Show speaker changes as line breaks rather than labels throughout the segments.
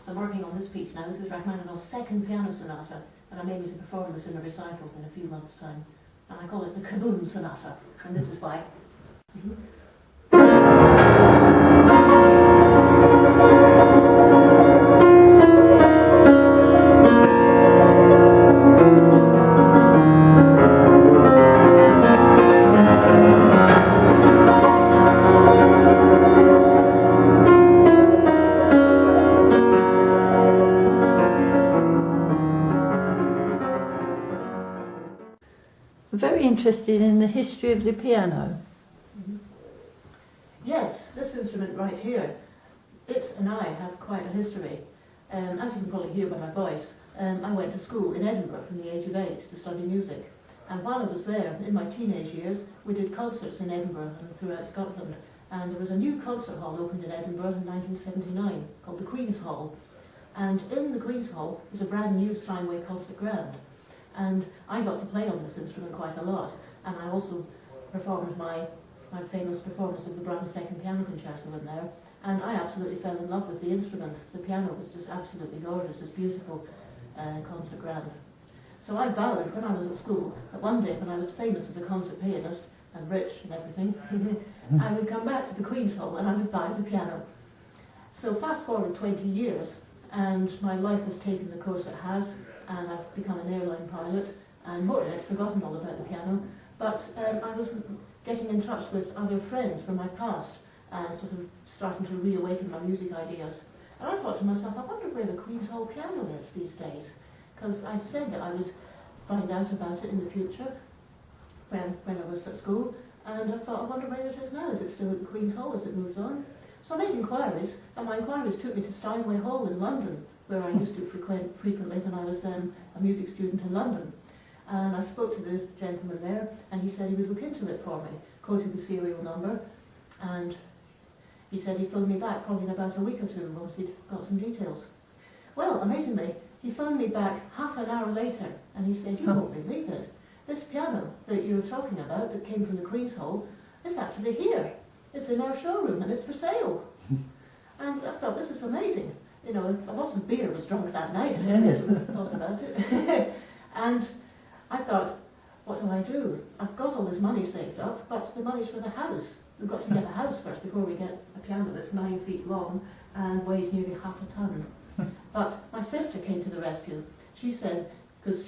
So I'm working on this piece now. This is Rachmaninoff's second piano sonata, and I'm aiming to perform this in a recital in a few months' time. And I call it the Kaboom Sonata, and this is why.
Very interested in the history of the piano.
Yes, this instrument right here, it and I have quite a history. As you can probably hear by my voice, I went to school in Edinburgh from the age of 8 to study music. And while I was there, in my teenage years, we did concerts in Edinburgh and throughout Scotland. And there was a new concert hall opened in Edinburgh in 1979 called the Queen's Hall. And in the Queen's Hall was a brand new Steinway Concert Grand. And I got to play on this instrument quite a lot. And I also performed my famous performance of the Brahms Second Piano Concerto in there. And I absolutely fell in love with the instrument. The piano was just absolutely gorgeous, this beautiful concert grand. So I vowed when I was at school that one day when I was famous as a concert pianist and rich and everything, I would come back to the Queen's Hall and I would buy the piano. So fast forward 20 years and my life has taken the course it has, and I've become an airline pilot and more or less forgotten all about the piano. But I was getting in touch with other friends from my past and sort of starting to reawaken my music ideas. And I thought to myself, I wonder where the Queen's Hall piano is these days. Because I said that I would find out about it in the future when I was at school. And I thought, I wonder where it is now. Is it still at the Queen's Hall? Has it moved on? So I made inquiries, and my inquiries took me to Steinway Hall in London, where I used to frequent frequently when I was a music student in London. And I spoke to the gentleman there, and he said he would look into it for me, quoted the serial number, and he said he'd phone me back probably in about a week or two once he'd got some details. Well, amazingly, he phoned me back half an hour later, and he said, you won't believe it. This piano that you were talking about, that came from the Queen's Hall, is actually here. It's in our showroom, and it's for sale. And I thought, this is amazing. You know, a lot of beer was drunk that night.
Yes.
I thought about it. And I thought, what do I do? I've got all this money saved up, but the money's for the house. We've got to get a house first before we get a piano that's 9 feet long and weighs nearly half a ton. But my sister came to the rescue. She said, because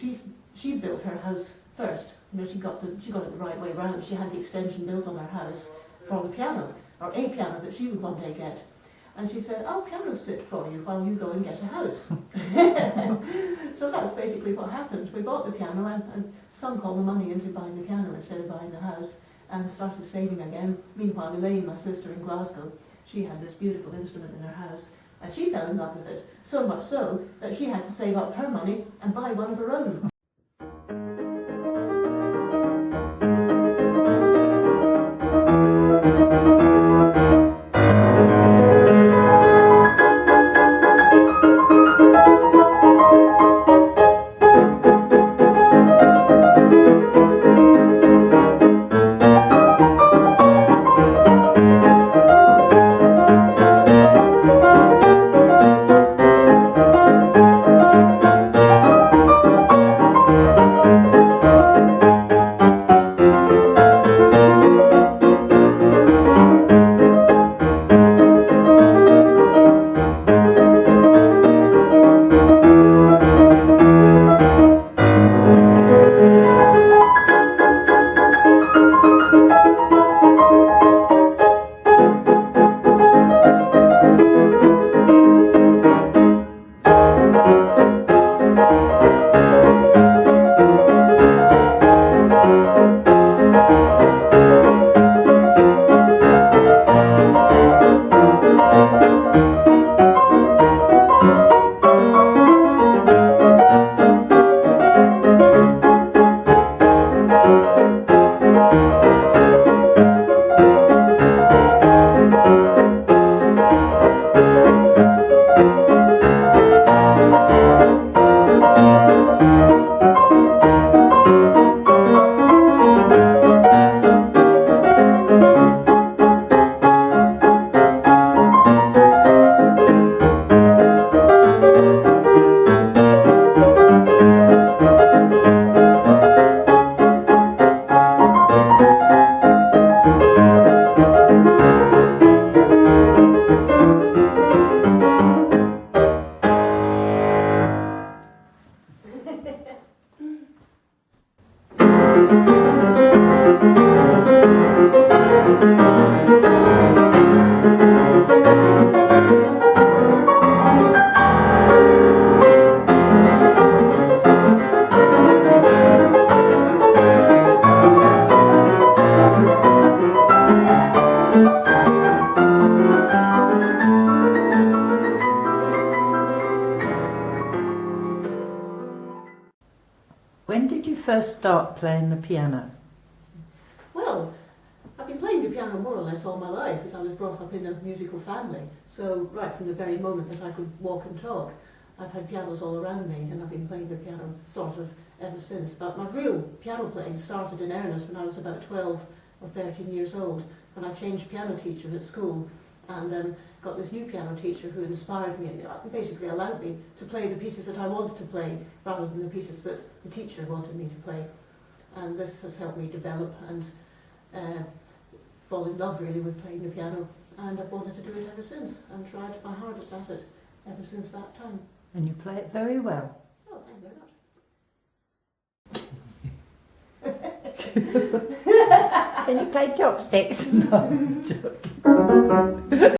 she built her house first. You know, she got it the right way round. She had the extension built on her house for the piano, or a piano that she would one day get. And she said, I'll piano sit for you while you go and get a house. So that's basically what happened. We bought the piano and sunk all the money into buying the piano instead of buying the house, and started saving again. Meanwhile, Elaine, my sister in Glasgow, she had this beautiful instrument in her house, and she fell in love with it, so much so that she had to save up her money and buy one of her own.
first start playing the piano?
Well, I've been playing the piano more or less all my life because I was brought up in a musical family. So right from the very moment that I could walk and talk, I've had pianos all around me, and I've been playing the piano sort of ever since. But my real piano playing started in earnest when I was about 12 or 13 years old, when I changed piano teacher at school, and got this new piano teacher who inspired me and basically allowed me to play the pieces that I wanted to play rather than the pieces that the teacher wanted me to play. And this has helped me develop and fall in love really with playing the piano, and I've wanted to do it ever since and tried my hardest at it ever since that time.
And you play it very well.
Oh, thank you very much.
Can you play chopsticks? No, I'm joking.